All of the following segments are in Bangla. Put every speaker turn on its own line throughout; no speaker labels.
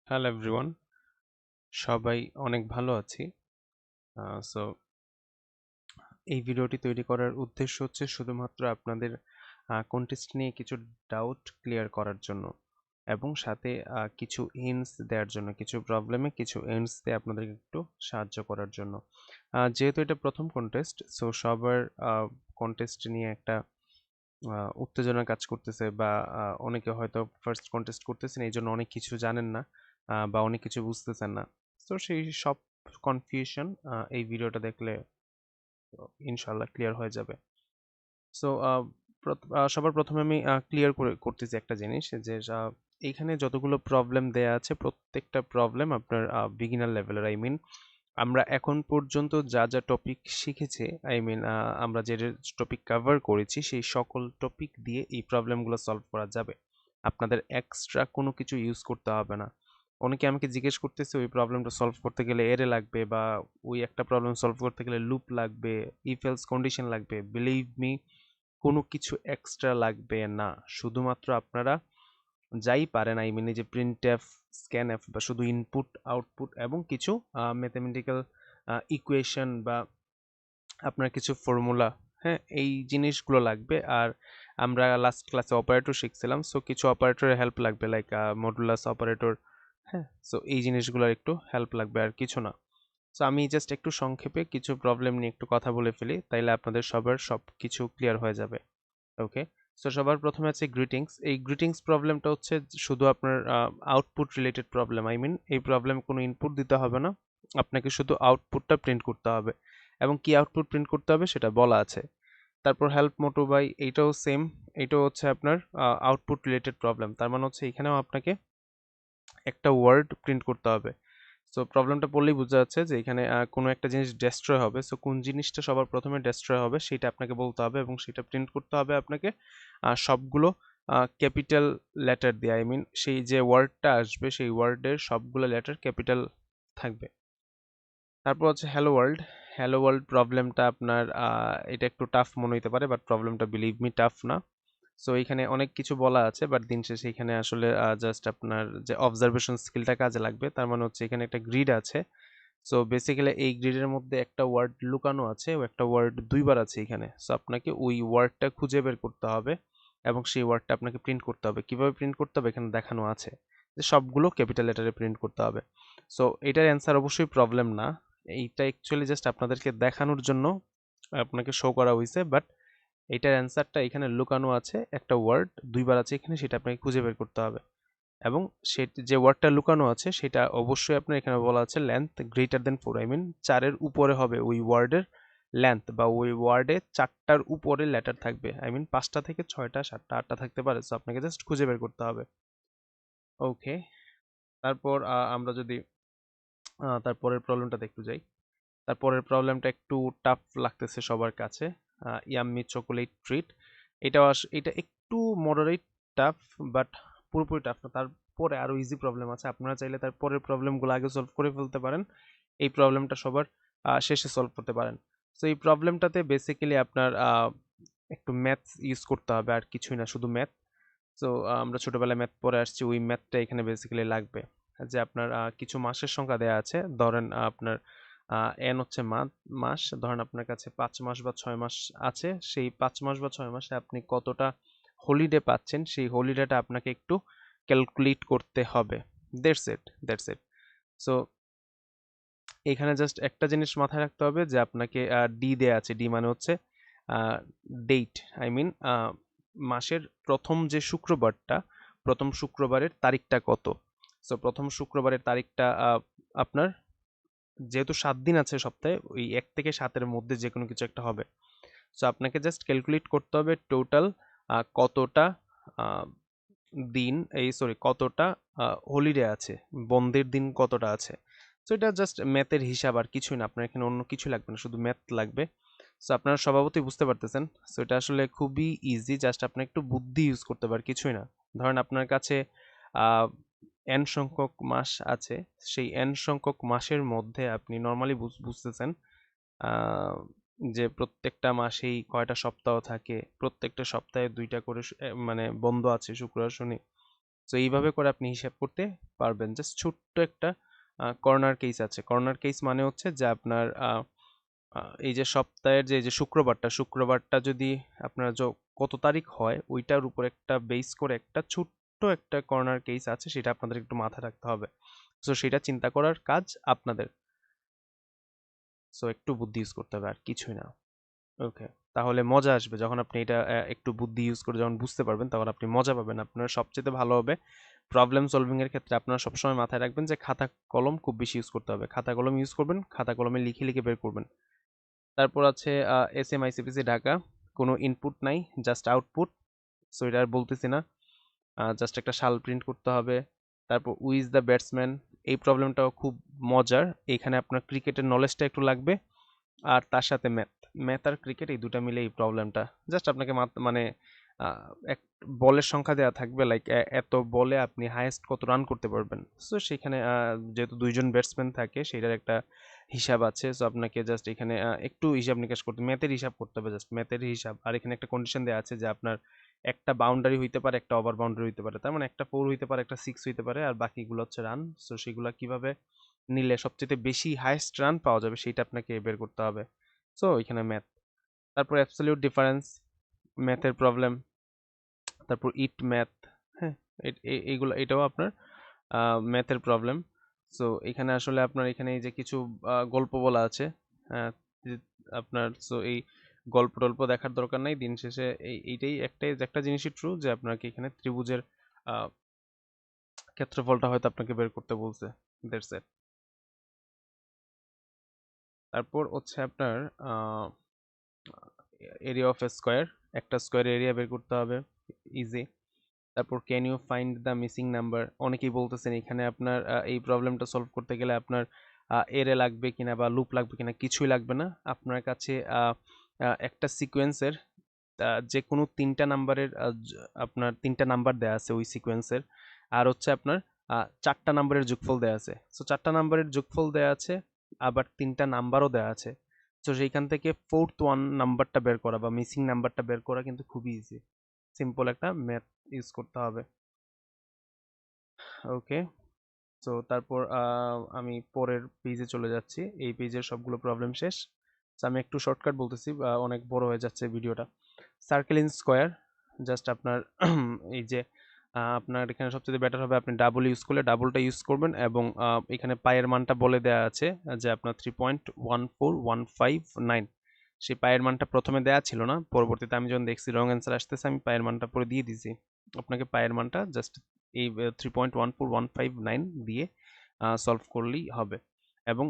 হ্যালো এভরিওয়ান, সবাই অনেক ভালো আছি। সো এই ভিডিওটি তৈরি করার উদ্দেশ্য হচ্ছে শুধুমাত্র আপনাদের কন্টেস্ট নিয়ে কিছু ডাউট ক্লিয়ার করার জন্য এবং সাথে কিছু হিন্টস দেওয়ার জন্য, কিছু প্রবলেমে কিছু হিন্টস দিয়ে আপনাদেরকে একটু সাহায্য করার জন্য। যেহেতু এটা প্রথম কন্টেস্ট, সো সবার কন্টেস্ট নিয়ে একটা উত্তেজনা কাজ করতেছে বা অনেকে হয়তো ফার্স্ট কন্টেস্ট করতেছেন, এই জন্য অনেক কিছু জানেন না বা অনেক কিছু বুঝতেছেন না। তো সেই সব কনফিউশন এই ভিডিওটা দেখলে ইনশাল্লাহ ক্লিয়ার হয়ে যাবে। সো সবার প্রথমে আমি ক্লিয়ার করতেছি একটা জিনিস যে এইখানে যতগুলো প্রবলেম দেয়া আছে প্রত্যেকটা প্রবলেম আপনার বিগিনার লেভেলের। আই মিন আমরা এখন পর্যন্ত যা যা টপিক শিখেছি, আই মিন আমরা যে টপিক কভার করেছি সেই সকল টপিক দিয়ে এই প্রবলেমগুলো সলভ করা যাবে। আপনাদের এক্সট্রা কোনো কিছু ইউজ করতে হবে না। অনেকে আমাকে জিজ্ঞেস করতেছে ওই প্রবলেমটা সলভ করতে গেলে এরে লাগবে বা ওই একটা প্রবলেম সলভ করতে গেলে লুপ লাগবে, ইফ এলস কন্ডিশন লাগবে। বিলিভ মি, কোনো কিছু এক্সট্রা লাগবে না। শুধুমাত্র আপনারা যাই পারেন, আই মিন এই যে প্রিন্টএফ, স্ক্যানএফ বা শুধু ইনপুট আউটপুট এবং কিছু ম্যাথমেটিক্যাল ইকুয়েশন বা আপনার কিছু ফর্মুলা, হ্যাঁ, এই জিনিসগুলো লাগবে। আর আমরা লাস্ট ক্লাসে অপারেটর শিখছিলাম, সো কিছু অপারেটরের হেল্প লাগবে, লাইক মডুলাস অপারেটর। হ্যাঁ, সো এই জিনিসগুলোর একটু হেল্প লাগবে, আর কিছু না। সো আমি জাস্ট একটু সংক্ষেপে কিছু প্রবলেম নিয়ে একটু কথা বলে ফেলি, তাইলে আপনাদের সবার সব কিছু ক্লিয়ার হয়ে যাবে। ওকে, সো সবার প্রথমে আছে গ্রিটিংস। এই গ্রিটিংস প্রবলেমটা হচ্ছে শুধু আপনার output related problem. I mean এই প্রবলেম কোনো ইনপুট দিতে হবে না, আপনাকে শুধু আউটপুটটা প্রিন্ট করতে হবে এবং কি আউটপুট প্রিন্ট করতে হবে সেটা বলা আছে। তারপর হেল্প মোটো বাই, এইটাও সেম। এটাও হচ্ছে আপনার আউটপুট রিলেটেড প্রবলেম, তার মানে হচ্ছে এখানেও আপনাকে একটা ওয়ার্ড প্রিন্ট করতে হবে। সো প্রবলেমটা পড়লেই বোঝা যাচ্ছে যে এখানে কোনো একটা জিনিস ডেস্ট্রয় হবে। সো কোন জিনিসটা সবার প্রথমে ডেস্ট্রয় হবে সেটা আপনাকে বলতে হবে এবং সেটা প্রিন্ট করতে হবে আপনাকে সবগুলো ক্যাপিটাল লেটার দিয়ে। আই মিন সেই যে ওয়ার্ডটা আসবে সেই ওয়ার্ডের সবগুলো লেটার ক্যাপিটাল থাকবে। তারপর হচ্ছে হ্যালো ওয়ার্ল্ড। হ্যালো ওয়ার্ল্ড প্রবলেমটা আপনার এটা একটু টাফ মনে হতে পারে, বাট প্রবলেমটা বিলিভ মি টাফ না। সো এখানে অনেক কিছু বলা আছে, বাট দিন শেষে এখানে আসলে জাস্ট আপনার যে অবজারভেশন স্কিলটা কাজে লাগবে। তার মানে হচ্ছে এখানে একটা গ্রিড আছে। সো বেসিক্যালি এই গ্রিডের মধ্যে একটা ওয়ার্ড লুকানো আছে, ও একটা ওয়ার্ড দুইবার আছে এখানে। সো আপনাকে ওই ওয়ার্ডটা খুঁজে বের করতে হবে এবং সেই ওয়ার্ডটা আপনাকে প্রিন্ট করতে হবে। কিভাবে প্রিন্ট করতে হবে এখানে দেখানো আছে, যে সবগুলো ক্যাপিটাল লেটারে প্রিন্ট করতে হবে। সো এটার অ্যান্সার অবশ্যই প্রবলেম না, এইটা অ্যাকচুয়ালি জাস্ট আপনাদেরকে দেখানোর জন্য আপনাকে শো করা হয়েছে। বাট এটার অ্যান্সারটা এখানে লুকানো আছে, একটা ওয়ার্ড দুইবার আছে এখানে, সেটা আপনাকে খুঁজে বের করতে হবে। এবং সে যে ওয়ার্ডটা লুকানো আছে সেটা অবশ্যই আপনার এখানে বলা আছে length greater than 4। I mean 4-এর উপরে হবে ওই ওয়ার্ডের লেন্থ, বা ওই ওয়ার্ডে 4টার উপরে লেটার থাকবে। আই মিন 5টা থেকে 6টা 7টা 8টা থাকতে পারে। সো আপনাকে জাস্ট খুঁজে বের করতে হবে। ওকে, তারপর আমরা যদি তারপরের প্রবলেমটা দেখতে যাই। তারপরের প্রবলেমটা একটু টাফ লাগতেছে সবার কাছে। Yummy chocolate treat. এটা একটু মডারেট টাফ, বাট পুরোপুরি টাফ না। তারপরে আরো ইজি প্রবলেম আছে, আপনারা চাইলে তার পরের প্রবলেমগুলো আগে সলভ করে ফেলতে পারেন, এই প্রবলেমটা সবার শেষে সলভ করতে পারেন। সো এই প্রবলেমটাতে বেসিক্যালি আপনার একটু ম্যাথ ইউজ করতে হবে, আর কিছুই না, শুধু ম্যাথ। সো আমরা ছোটবেলায় ম্যাথ পড়ে আসছি, ওই ম্যাথটা এখানে বেসিক্যালি লাগবে। যে আপনার কিছু মাসের সংখ্যা দেয়া আছে, ধরেন আপনার এন হচ্ছে মাস, ধরেন আপনার কাছে 5 মাস বা 6 মাস আছে। সেই 5 মাস বা 6 মাসে আপনি কতটা হলিডে পাচ্ছেন সেই হলিডেটা আপনাকে একটু ক্যালকুলেট করতে হবে। That's it. সো এখানে জাস্ট একটা জিনিস মাথায় রাখতে হবে যে আপনাকে ডি দেয়া আছে। ডি মানে হচ্ছে ডেট, আই মিন মাসের প্রথম যে শুক্রবারটা, প্রথম শুক্রবারের তারিখটা কত। সো প্রথম শুক্রবারের তারিখটা আপনার, যেহেতু 7 দিন আছে সপ্তাহে, ওই 1 থেকে 7-এর মধ্যে যে কোনো কিছু একটা হবে। সো আপনাকে জাস্ট ক্যালকুলেট করতে হবে টোটাল কতটা আহ, দিন, এই সরি কতটা হলিডে আছে, বন্ধের দিন কতটা আছে। সো এটা জাস্ট ম্যাথের হিসাব, আর কিছুই না। আপনার এখানে অন্য কিছু লাগবে না, শুধু ম্যাথ লাগবে। সো আপনারা স্বভাবতই বুঝতে পারতেছেন। সো এটা আসলে খুবই ইজি, জাস্ট আপনার একটু বুদ্ধি ইউজ করতে পারে, কিছুই না। ধরেন আপনার কাছে এন সংখ্যক মাস আছে, সেই এন সংখ্যক মাসের মধ্যে আপনি নর্মালি বুঝতেছেন আহ, যে প্রত্যেকটা মাসেই কয়টা সপ্তাহ থাকে, প্রত্যেকটা সপ্তাহে 2টা করে মানে বন্ধ আছে, শুক্র আর শনি। সো এইভাবে করে আপনি হিসাব করতে পারবেন। জাস্ট ছোট্ট একটা কর্নার কেস আছে। কর্নার কেস মানে হচ্ছে যে আপনার এই যে সপ্তাহের যে শুক্রবারটা যদি আপনার কত তারিখ হয় ওইটার উপর একটা বেস করে একটা ছোট্ট একটা কর্নার কেস আছে, সেটা আপনাদের একটু মাথায় রাখতে হবে। সো সেটা চিন্তা করার কাজ আপনাদের। সো একটু বুদ্ধি ইউজ করতে হবে, আর কিছুই না। ওকে, তাহলে মজা আসবে যখন আপনি এটা একটু বুদ্ধি ইউজ করে যখন বুঝতে পারবেন, তখন আপনি মজা পাবেন। আপনার সবচেয়ে ভালো হবে প্রবলেম সলভিং এর ক্ষেত্রে আপনারা সবসময় মাথায় রাখবেন যে খাতা কলম খুব বেশি ইউজ করতে হবে। খাতা কলম ইউজ করবেন, খাতা কলমে লিখে লিখে বের করবেন। তারপর আছে SMICPC ঢাকা, কোনো ইনপুট নাই, জাস্ট আউটপুট। সো এটা আর বলতেছি না, জাস্ট একটা শাল প্রিন্ট করতে হবে। তারপর উই ইজ দ্য ব্যাটসম্যান, এই প্রবলেমটাও খুব মজার। এখানে আপনার ক্রিকেটের নলেজটা একটু লাগবে, আর তার সাথে ম্যাথ আর ক্রিকেট এই দুটা মিলে এই প্রবলেমটা। জাস্ট আপনাকে মানে এক বলের সংখ্যা দেওয়া থাকবে, লাইক এত বলে আপনি হাইয়েস্ট কত রান করতে পারবেন। সো সেখানে যেহেতু দুইজন ব্যাটসম্যান থাকে সেটার একটা হিসাব আছে। সো আপনাকে জাস্ট এখানে একটু হিসাব নিকাশ করতে, ম্যাথের হিসাব করতে হবে, জাস্ট ম্যাথের হিসাব। আর এখানে একটা কন্ডিশন দেওয়া আছে যে আপনার একটা বাউন্ডারি হইতে পারে, একটা ওভার বাউন্ডারি হইতে পারে। তার মানে একটা 4 হইতে পারে, একটা 6 হইতে পারে, আর বাকিগুলো হচ্ছে রান। সো সেগুলো কিভাবে নিলে সবচেয়ে বেশি হাইয়েস্ট রান পাওয়া যাবে সেটা আপনাকে বের করতে হবে। সো এখানে ম্যাথ। তারপর অ্যাবসলিউট ডিফারেন্স, ম্যাথের প্রবলেম। তারপর ইট ম্যাথ, হ্যাঁ, এইগুলো এটাও আপনার ম্যাথের প্রবলেম। সো এখানে আসলে আপনার এখানে এই যে কিছু গল্প বলা আছে, যে আপনার সো এই গল্প টল্প দেখার দরকার নাই। দিন শেষে এইটাই একটা জিনিসই ট্রু যে আপনাকে এখানে ত্রিভুজের আহ, ক্ষেত্রফলটা হয়তো আপনাকে বের করতে বলছে। That's it. তারপর হচ্ছে আপনার এরিয়া অফ স্কোয়ার, একটা স্কোয়ার এরিয়া বের করতে হবে, ইজি। তারপর can you find the missing number, অনেকেই বলতেছেন এখানে আপনার এই প্রবলেমটা সলভ করতে গেলে আপনার এরে লাগবে কিনা বা লুপ লাগবে কিনা, কিছুই লাগবে না। আপনার কাছে একটা সিকোয়েন্সের যে কোনো তিনটা নাম্বারের আপনার তিনটা নাম্বার দেওয়া আছে ওই সিকোয়েন্সের, আর হচ্ছে আপনার চারটা নাম্বারের যোগফল দেওয়া আছে। সো চারটা নাম্বারের যোগফল দেওয়া আছে, আবার তিনটা নাম্বারও দেওয়া আছে। সো সেইখান থেকে ফোর্থ ওয়ান নাম্বারটা বের করা বা মিসিং নাম্বারটা বের করা কিন্তু খুবই ইজি। সিম্পল একটা ম্যাথ ইউজ করতে হবে। ওকে, তো তারপর আমি পরের পেজে চলে যাচ্ছি। এই পেজের সবগুলো প্রবলেম শেষ। তো আমি একটু শর্টকাট বলতেছি, অনেক বড় হয়ে যাচ্ছে ভিডিওটা। সার্কেল ইন স্কোয়ার, জাস্ট আপনার এই যে আপনার এখানে সবচেয়ে বেটার হবে আপনি ডাবল ইউজ করলে ডাবলটা ইউজ করবেন, এবং এখানে পায়ের মানটা বলে দেওয়া আছে যে আপনার 3.14159। সেই পায়ের মানটা প্রথমে দেওয়া ছিল না, পরবর্তীতে আমি যখন দেখছি রং অ্যান্সার আসতেছে আমি পায়ের মানটা পরে দিয়ে দিছি। আপনাকে পায়ের মানটা জাস্ট এই 3.14159 দিয়ে সলভ করলেই হবে। এবং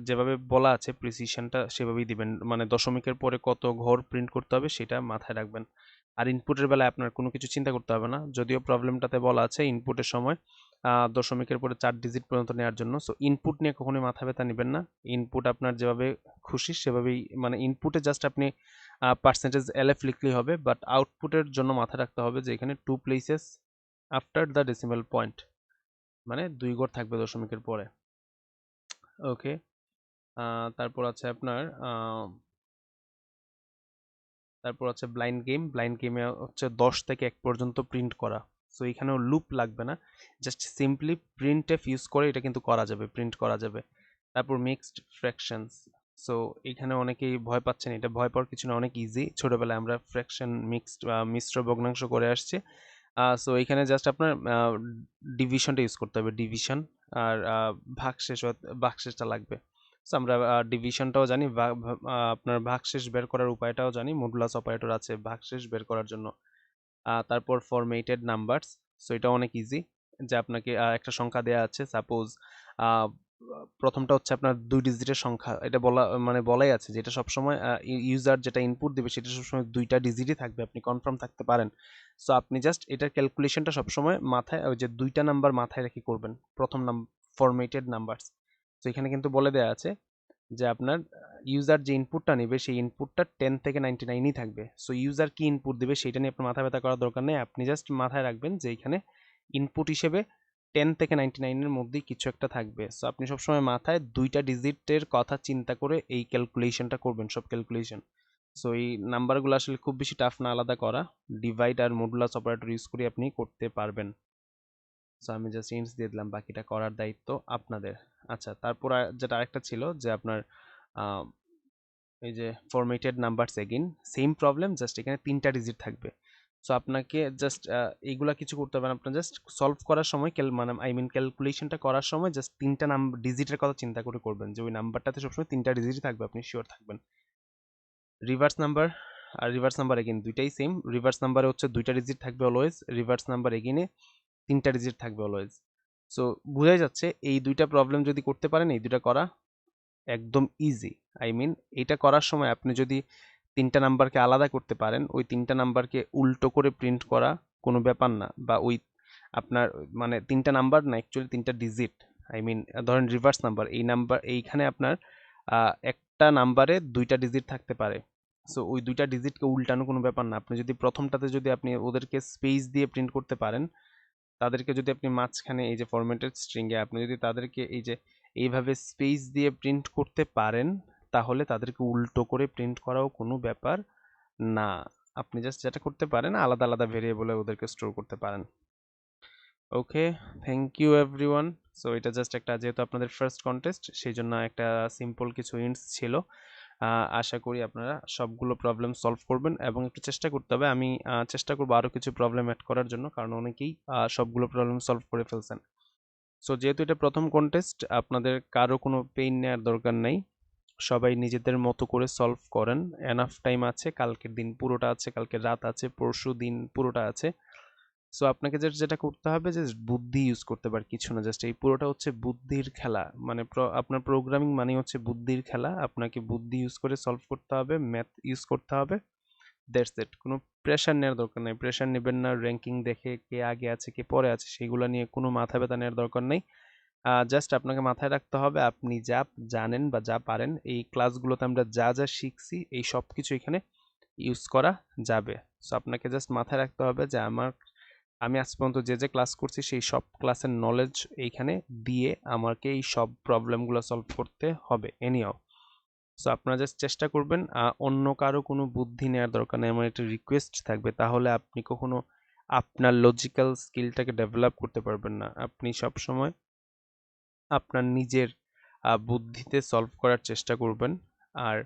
যেভাবে বলা আছে প্রিসিশনটা সেভাবেই দিবেন, মানে দশমিকের পরে কত ঘর প্রিন্ট করতে হবে সেটা মাথায় রাখবেন। আর ইনপুটের বেলায় আপনার কোনো কিছু চিন্তা করতে হবে না, যদিও প্রবলেমটাতে বলা আছে ইনপুটের সময় দশমিকের পরে 4 ডিজিট পর্যন্ত নেওয়ার জন্য। সো ইনপুট নিয়ে কখনোই মাথা ব্যথা নেবেন না। ইনপুট আপনার যেভাবে খুশি সেভাবেই, মানে ইনপুটে জাস্ট আপনি পার্সেন্টেজ এলএফ লিখলেই হবে, বাট আউটপুটের জন্য মাথায় রাখতে হবে যে এখানে 2 places after the decimal point, মানে 2 ঘর থাকবে দশমিকের পরে। ওকে, তারপর আছে আপনার তারপর আছে ব্লাইন্ড গেম। ব্লাইন্ড গেমে হচ্ছে 10 থেকে 1 পর্যন্ত প্রিন্ট করা। সো এখানেও লুপ লাগবে না, just simply print F use করে এটা কিন্তু করা যাবে, প্রিন্ট করা যাবে। তারপর মিক্সড ফ্র্যাকশনস। সো এখানে অনেকেই ভয় পাচ্ছেন, এটা ভয় পাওয়ার কিছু না, অনেক ইজি। ছোটবেলায় আমরা ফ্র্যাকশন মিক্সড মিশ্র ভগ্নাংশ করে আসছি। সো এখানে জাস্ট আপনার ডিভিশনটা ইউজ করতে হবে, ডিভিশন। আর ভাগশেষটা লাগবে। সো আমরা ডিভিশনটাও জানি, আপনার ভাগশেষ বের করার উপায়টাও জানি, মডুলাস অপারেটর আছে ভাগশেষ বের করার জন্য। তারপর ফরমেটেড নাম্বারস। সো এটা অনেক ইজি, যে আপনাকে একটা সংখ্যা দেয়া আছে, সাপোজ প্রথমটা হচ্ছে আপনার 2 ডিজিটের সংখ্যা, এটা বলাই আছে যে এটা সবসময় ইউজার যেটা ইনপুট দিবে সেটা সবসময় 2টা ডিজিটই থাকবে, আপনি কনফার্ম থাকতে পারেন। সো আপনি জাস্ট এটার ক্যালকুলেশনটা সবসময় মাথায় ওই যে 2টা নাম্বার মাথায় রেখে করবেন, প্রথম ফরমেটেড নাম্বারস। তো এখানে কিন্তু বলে দেয়া আছে যে আপনার ইউজার যে ইনপুটটা নেবে সেই ইনপুটটা 10 থেকে 99ই থাকবে। সো ইউজার কি ইনপুট দিবে সেটা নিয়ে আপনার মাথা ব্যথা করার দরকার নেই, আপনি জাস্ট মাথায় রাখবেন যে এখানে ইনপুট হিসেবে 10 থেকে 99-এর মধ্যেই কিছু একটা থাকবে। সো আপনি সবসময় মাথায় 2টা ডিজিটের কথা চিন্তা করে এই ক্যালকুলেশনটা করবেন, সব ক্যালকুলেশন। সো এই নাম্বারগুলো আসলে খুব বেশি টাফ না আলাদা করা, ডিভাইড আর মডুলাস অপারেটর ইউজ করে আপনি করতে পারবেন। সো আমি জাস্ট ইন্টস দিয়ে দিলাম, বাকিটা করার দায়িত্ব আপনাদের। আচ্ছা, তারপর যেটা আরেকটা ছিল যে আপনার এই যে formatted numbers again same problem, just এখানে 3টা ডিজিট থাকবে। সো আপনাকে জাস্ট এইগুলা কিছু করতে হবে না, আপনার জাস্ট সলভ করার সময় মানে ক্যালকুলেশনটা করার সময় জাস্ট 3টা ডিজিটের কথা চিন্তা করে করবেন, যে ওই নাম্বারটাতে সবসময় 3টা ডিজিট থাকবে, আপনি শিওর থাকবেন। রিভার্স নাম্বার আর রিভার্স নাম্বার এগেইন দুইটাই সেম। রিভার্স নাম্বারে হচ্ছে 2টা ডিজিট থাকবে অলওয়েজ, রিভার্স নাম্বার এগেইনে 3টা ডিজিট থাকবে অলওয়েজ। সো বোঝাই যাচ্ছে এই দুইটা প্রবলেম যদি করতে পারেন, এই দুইটা করা একদম ইজি। এটা করার সময় আপনি যদি 3টা নাম্বারকে আলাদা করতে পারেন, ওই 3টা নাম্বারকে উল্টো করে প্রিন্ট করা কোনো ব্যাপার না, বা ওই আপনার মানে 3টা নাম্বার না, অ্যাকচুয়ালি 3টা ডিজিট। ধরেন রিভার্স নাম্বার, এই নাম্বার এইখানে আপনার একটা নাম্বারে 2টা ডিজিট থাকতে পারে। সো ওই 2টা ডিজিটকে উল্টানো কোনো ব্যাপার না। আপনি যদি প্রথমটাতে যদি আপনি ওদেরকে স্পেস দিয়ে প্রিন্ট করতে পারেন, তাদেরকে যদি আপনি মাঝখানে এই যে ফরম্যাটেড স্ট্রিংয়ে আপনি যদি তাদেরকে এই যে এইভাবে স্পেস দিয়ে প্রিন্ট করতে পারেন, তাহলে তাদেরকে উল্টো করে প্রিন্ট করাও কোনো ব্যাপার না। আপনি জাস্ট যেটা করতে পারেন, আলাদা আলাদা ভেরিয়েবলে ওদেরকে স্টোর করতে পারেন। ওকে, থ্যাংক ইউ এভরিওয়ান। সো এটা জাস্ট একটা, যেহেতু আপনাদের ফার্স্ট কন্টেস্ট, সেই জন্য একটা সিম্পল কিছু হিন্টস ছিল। আশা করি আপনারা সবগুলো প্রবলেম সলভ করবেন এবং একটু চেষ্টা করতে হবে। আমি চেষ্টা করবো আরও কিছু প্রবলেম অ্যাড করার জন্য, কারণ অনেকেই সবগুলো প্রবলেম সলভ করে ফেলছেন। সো যেহেতু এটা প্রথম কন্টেস্ট, আপনাদের কারো কোনো পেইন নেওয়ার দরকার নেই, সবাই নিজেদের মতো করে সলভ করেন। এনাফ টাইম আছে, কালকের দিন পুরোটা আছে, কালকের রাত আছে, পরশু দিন পুরোটা আছে। সো আপনাকে যেটা করতে হবে, যে বুদ্ধি ইউজ করতে পারে, কিছু না, জাস্ট এই পুরোটা হচ্ছে বুদ্ধির খেলা। মানে আপনার প্রোগ্রামিং মানে হচ্ছে বুদ্ধির খেলা, আপনাকে বুদ্ধি ইউজ করে সলভ করতে হবে, ম্যাথ ইউজ করতে হবে, দ্যাটস ইট। কোনো প্রেশার নেওয়ার দরকার নেই, প্রেশার নেবেন না র্যাঙ্কিং দেখে কে আগে আছে কে পরে আছে সেগুলো নিয়ে কোনো মাথা ব্যথা নেওয়ার দরকার নেই। জাস্ট আপনাকে মাথায় রাখতে হবে আপনি যা জানেন বা যা পারেন, এই ক্লাসগুলোতে আমরা যা যা শিখছি এই সব কিছু এখানে ইউজ করা যাবে। সো আপনাকে জাস্ট মাথায় রাখতে হবে যে আমি আজ পর্যন্ত যে যে ক্লাস করছি সেই সব ক্লাসের নলেজ এইখানে দিয়ে আমাকে এই সব প্রবলেমগুলো সলভ করতে হবে এনিহাও। সো আপনারা জাস্ট চেষ্টা করবেন, অন্য কারো কোনো বুদ্ধি নেওয়ার দরকার নেই, আমার একটা রিকোয়েস্ট থাকবে, তাহলে আপনি কখনো আপনার লজিক্যাল স্কিলটাকে ডেভেলপ করতে পারবেন না। আপনি সব সময় আপনার নিজের বুদ্ধিতে সলভ করার চেষ্টা করবেন, আর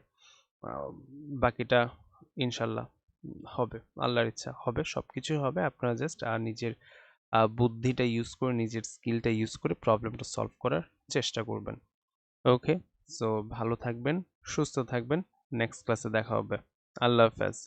বাকিটা ইনশাল্লাহ হবে, আল্লাহর ইচ্ছা হবে, সব কিছুই হবে। আপনারা জাস্ট নিজের বুদ্ধিটা ইউজ করে, নিজের স্কিলটা ইউজ করে প্রবলেমটা সলভ করার চেষ্টা করবেন। ওকে, সো ভালো থাকবেন, সুস্থ থাকবেন, নেক্সট ক্লাসে দেখা হবে। আল্লাহ হাফেজ।